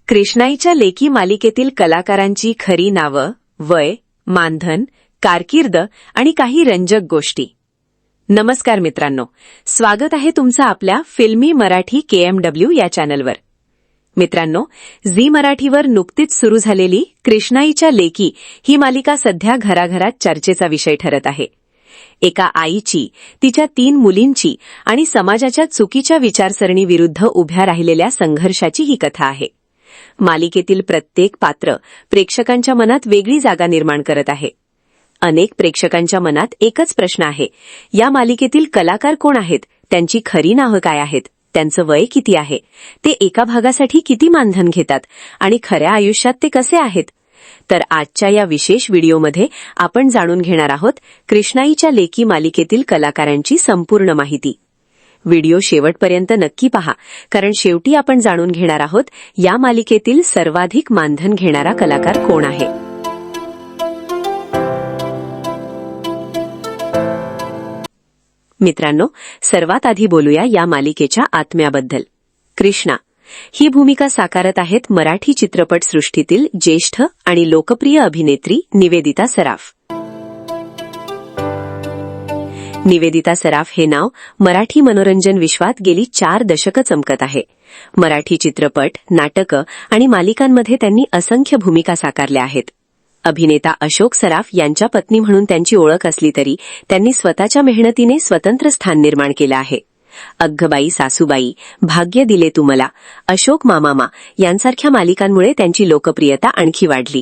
कृष्णाईच्या लेकी मालिकेतील कलाकारांची खरी नावं, वय, मानधन, कारकीर्द आणि काही रंजक गोष्टी. नमस्कार मित्रांनो, स्वागत आहे तुमचं आपल्या फिल्मी मराठी KMW या चॅनलवर. मित्रांनो, झी मराठीवर नुकतीच सुरू झालेली कृष्णाईच्या लेकी ही मालिका सध्या घराघरात चर्चेचा विषय ठरत आहे. एका आईची, तिच्या 3 मुलींची आणि समाजाच्या चुकीच्या विचारसरणीविरुद्ध उभ्या राहिलेल्या संघर्षाची ही कथा आहे. मालिकेतील प्रत्येक पात्र प्रेक्षकांच्या मनात वेगळी जागा निर्माण करत आहे. अनेक प्रेक्षकांच्या मनात एकच प्रश्न आहे, या मालिकेतील कलाकार कोण आहेत, त्यांची खरी नावं काय आहेत, त्यांचं वय किती आहे, ते एका भागासाठी किती मानधन घेतात आणि खऱ्या आयुष्यात ते कसे आहेत. तर आजच्या या विशेष व्हिडिओमध्ये आपण जाणून घेणार आहोत कृष्णाईच्या लेकी मालिकेतील कलाकारांची संपूर्ण माहिती. व्हिडिओ शेवटपर्यंत नक्की पहा, कारण शेवटी आपण जाणून घेणार आहोत या मालिकेतील सर्वाधिक मानधन घेणारा कलाकार कोण आहे. मित्रांनो, सर्वात आधी बोलूया या मालिकेच्या आत्म्याबद्दल. कृष्णा ही भूमिका साकारत आहेत मराठी चित्रपटसृष्टीतील ज्येष्ठ आणि लोकप्रिय अभिनेत्री निवेदिता सराफ. निवेदिता सराफ हे नाव मराठी मनोरंजन विश्वात गेली 4 दशकं चमकत आहे. मराठी चित्रपट, नाटकं आणि मालिकांमध्ये त्यांनी असंख्य भूमिका साकारल्या आहेत. अभिनेता अशोक सराफ यांच्या पत्नी म्हणून त्यांची ओळख असली तरी त्यांनी स्वतःच्या मेहनतीने स्वतंत्र स्थान निर्माण केलं आहे. अग्गबाई सासूबाई, भाग्य दिले तू मला, अशोक मामामा यांसारख्या मालिकांमुळे त्यांची लोकप्रियता आणखी वाढली.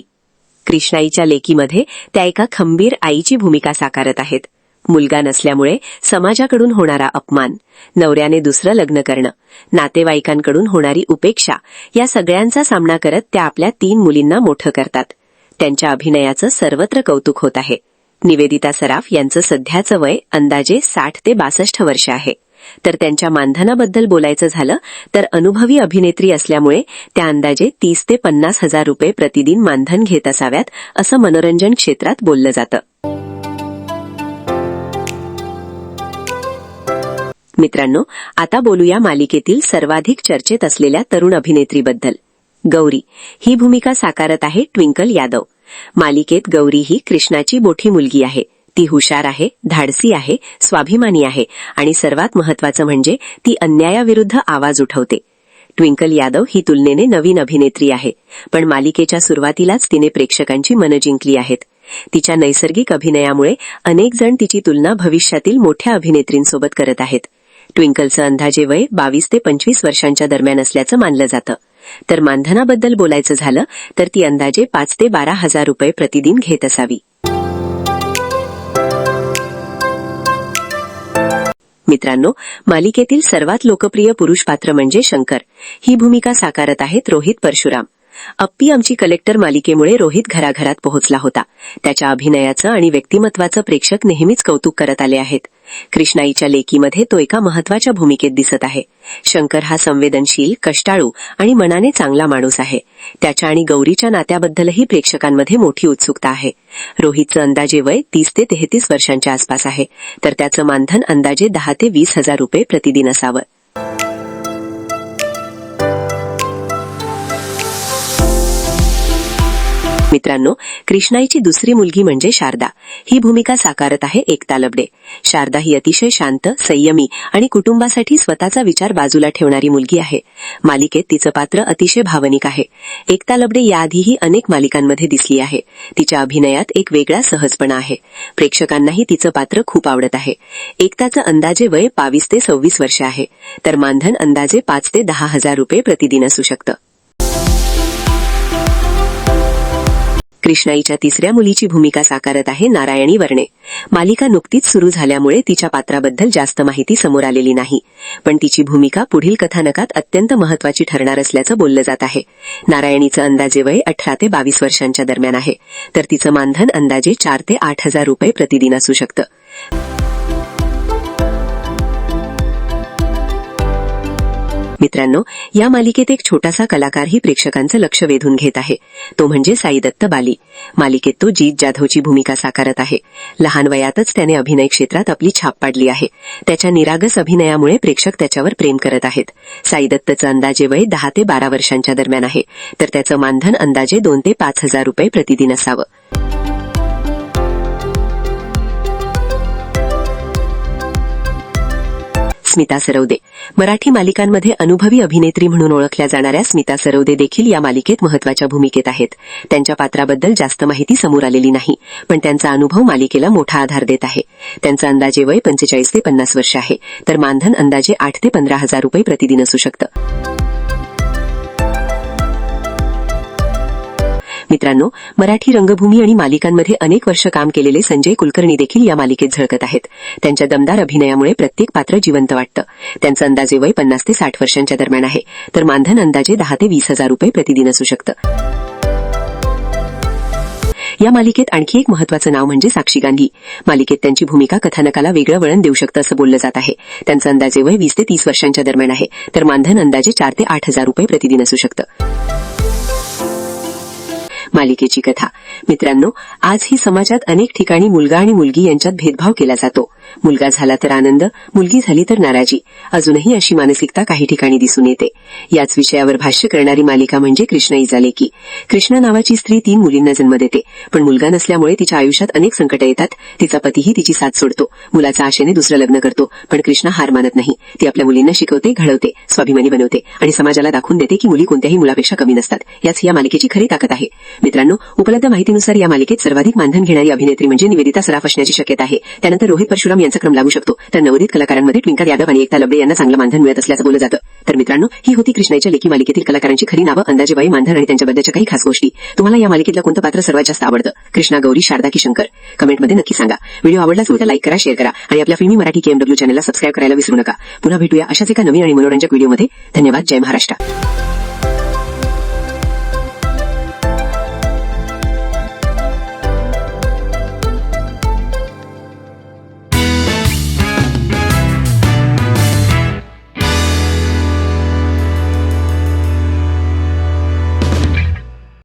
कृष्णाईच्या लेकीमध्ये त्या एका खंबीर आईची भूमिका साकारत आहेत. मुलगा नसल्यामुळे समाजाकडून होणारा अपमान, नवऱ्याने दुसरं लग्न करणं, नातेवाईकांकडून होणारी उपेक्षा या सगळ्यांचा सामना करत त्या आपल्या 3 मुलींना मोठं करतात. त्यांच्या अभिनयाचं सर्वत्र कौतुक होत आहे. निवेदिता सराफ यांचं सध्याचं वय अंदाजे 60 ते 62 वर्ष आहे. तर त्यांच्या मानधनाबद्दल बोलायचं झालं तर अनुभवी अभिनेत्री असल्यामुळे त्या अंदाजे 30 ते 50 हजार रुपये प्रतिदिन मानधन घेत असाव्यात, असं मनोरंजन क्षेत्रात बोललं जातं. मित्रांनो, आता बोलूया मालिकेतील सर्वाधिक चर्चेत असलेल्या तरुण अभिनेत्रीबद्दल. गौरी ही भूमिका साकारत आहे ट्विंकल यादव. मालिकेत गौरी ही कृष्णाची मोठी मुलगी आहे. ती हुशार आहे, धाडसी आहे, स्वाभिमानी आहे आणि सर्वात महत्त्वाचं म्हणजे ती अन्यायाविरुद्ध आवाज उठवते. ट्विंकल यादव ही तुलनेने नवीन अभिनेत्री आहे, पण मालिकेच्या सुरुवातीलाच तिने प्रेक्षकांची मनं जिंकली आहेत. तिच्या नैसर्गिक अभिनयामुळे अनेक जण तिची तुलना भविष्यातील मोठ्या अभिनेत्रींसोबत करत आहेत. ट्विंकलचं अंदाजे वय 22 ते 25 वर्षांच्या दरम्यान असल्याचं मानलं जातं. तर मानधनाबद्दल बोलायचं झालं तर ती अंदाजे 5 ते 12 हजार रुपये प्रतिदिन घेत असावी. मित्रांनो, मालिकेतील सर्वात लोकप्रिय पुरुष पात्र म्हणजे शंकर. ही भूमिका साकारत आहेत रोहित परशुराम. अप्पी आमची कलेक्टर मालिकेमुळे रोहित घराघरात पोहोचला होता. त्याच्या अभिनयाचं आणि व्यक्तिमत्वाचं प्रेक्षक नेहमीच कौतुक करत आले आहेत. कृष्णाईच्या लेकीमध्ये तो एका महत्त्वाच्या भूमिकेत दिसत आहे. शंकर हा संवेदनशील, कष्टाळू आणि मनाने चांगला माणूस आहे. त्याच्या आणि गौरीच्या नात्याबद्दलही प्रेक्षकांमध्ये मोठी उत्सुकता आहे. रोहितचं अंदाजे वय 30 ते 33 वर्षांच्या आसपास आहे, तर त्याचं मानधन अंदाजे 10 ते 20 हजार रुपये प्रतिदिन असावं. मित्रांनो, कृष्णाईची दुसरी मुलगी म्हणजे शारदा. ही भूमिका साकारत आहे एकता लबडे. शारदा ही अतिशय शांत, संयमी आणि कुटुंबासाठी स्वतःचा विचार बाजूला ठेवणारी मुलगी आहे. मालिकेत तिचं पात्र अतिशय भावनिक आहे. एकता लबडे याआधीही अनेक मालिकांमध्ये दिसली आहे. तिच्या अभिनयात एक वेगळा सहजपणा आहे. प्रेक्षकांनाही तिचं पात्र खूप आवडत आहे. एकताचं अंदाजे वय 22 ते 26 वर्ष आहे, तर मानधन अंदाजे 5 ते 10 हजार रुपये प्रतिदिन असू शकतं. कृष्णाईच्या तिसऱ्या मुलीची भूमिका साकारत आहे नारायणी वर्णे. मालिका नुकतीच सुरू झाल्यामुळे तिच्या पात्राबद्दल जास्त माहिती समोर आलेली नाही, पण तिची भूमिका पुढील कथानकात अत्यंत महत्त्वाची ठरणार असल्याचं बोललं जात आहे. नारायणीचं अंदाजे वय 18 ते 22 वर्षांच्या दरम्यान आहे, तर तिचं मानधन अंदाजे 4 ते 8 हजार रुपये प्रतिदिन असू शकतं. मित्रांनो, या मालिकेत एक छोटासा कलाकारही प्रेक्षकांचं लक्ष वेधून घेत आहे. तो म्हणजे साई दत्त बाली. मालिकेत तो जीत जाधवची भूमिका साकारत आहे. लहान वयातच त्याने अभिनय क्षेत्रात आपली छाप पाडली आहे. त्याच्या निरागस अभिनयामुळे प्रेक्षक त्याच्यावर प्रेम करत आहेत. साई दत्तचं अंदाजे वय 10 ते 12 वर्षांच्या दरम्यान आहे, तर त्याचं मानधन अंदाजे 2 ते 5,000 रुपये प्रतिदिन असावं. स्मिता सरवदे. मराठी मालिकांमध्ये अनुभवी अभिनेत्री म्हणून ओळखल्या जाणाऱ्या स्मिता सरवदे देखील या मालिकेत महत्वाच्या भूमिकेत आहेत. त्यांच्या पात्राबद्दल जास्त माहिती समोर आलेली नाही, पण त्यांचा अनुभव मालिकेला मोठा आधार देत आहे. त्यांचं अंदाजे वय 45 ते 50 वर्ष आहे, तर मानधन अंदाजे 8 ते 15,000 रुपये प्रतिदिन असू शकतं. मित्रांनो, मराठी रंगभूमी आणि मालिकांमध्ये अनेक वर्ष काम केलेले संजय कुलकर्णी देखील या मालिकेत झळकत आहेत. त्यांच्या दमदार अभिनयामुळे प्रत्येक पात्र जिवंत वाटतं. त्यांचं अंदाजे वय 50 ते 60 वर्षांच्या दरम्यान आहे, तर मानधन अंदाजे 10 ते 20,000 रुपये प्रतिदिन असू शकतं. या मालिकेत आणखी एक महत्वाचं नाव म्हणजे साक्षी गांधी. मालिकेत त्यांची भूमिका कथानकाला वेगळं वळण देऊ शकतं असं बोललं जात आहे. त्यांचं अंदाजे वय 20 ते 30 वर्षांच्या दरम्यान आहे, तर मानधन अंदाजे 4 ते 8,000 रुपये प्रतिदिन असू शकतं. मालिकेची कथा. मित्रांनो, आजही समाजात अनेक ठिकाणी मुलगा आणि मुलगी यांच्यात भेदभाव केला जातो. मुलगा झाला तर आनंद, मुलगी झाली तर नाराजी. अजूनही अशी मानसिकता काही ठिकाणी दिसून येते. याच विषयावर भाष्य करणारी मालिका म्हणजे कृष्ण इजा लेकी. कृष्ण नावाची स्त्री 3 मुलींना जन्म देते, पण मुलगा नसल्यामुळे तिच्या आयुष्यात अनेक संकट येतात. तिचा पतीही तिची साथ सोडतो. मुलाच्या आशेने दुसरं लग्न करतो, पण कृष्ण हार मानत नाही. ती आपल्या मुलींना शिकवते, घडवते, स्वाभिमानी बनवते आणि समाजाला दाखवून देते की मुली कोणत्याही मुलापेक्षा कमी नसतात. याच या मालिकेची खरी ताकद आहे. मित्रांनो, उपलब्ध माहितीनुसार या मालिकेत सर्वाधिक मानधन घेणारी अभिनेत्री म्हणजे निवेदिता सराफ असण्याची शक्यता आहे. त्यानंतर रोहित परशुराम यांचा क्रम लागू शकतो, तर नवोदित कलाकारांमध्ये ट्विंकल यादव आणि एकता लबडे यांना चांगलं मानधन मिळत असल्याचं बोललं जातं. तर मित्रांनो, ही होती कृष्णाच्या लेकी मालिकेतील कलाकारांची खरी नावं, अंदाजे वय, मानधन आणि त्यांच्याबद्दलच्या काही खास गोष्टी. तुम्हाला या मालिकेतलं कोणतं पात्र सर्वात जास्त आवडतं? कृष्णा, गौरी, शारदा की शंकर? कमेंटमध्ये नक्की सांगा. व्हिडिओ आवडलाच तर लाईक करा, शेअर करा आणि आपल्या फिल्मी मराठी KMW चॅनलला सबस्क्राईब करायला विसरू नका. पुन्हा भेटूया अशाच एका नवीन आणि मनोरंजक व्हिडिओमध्ये. धन्यवाद. जय महाराष्ट्र.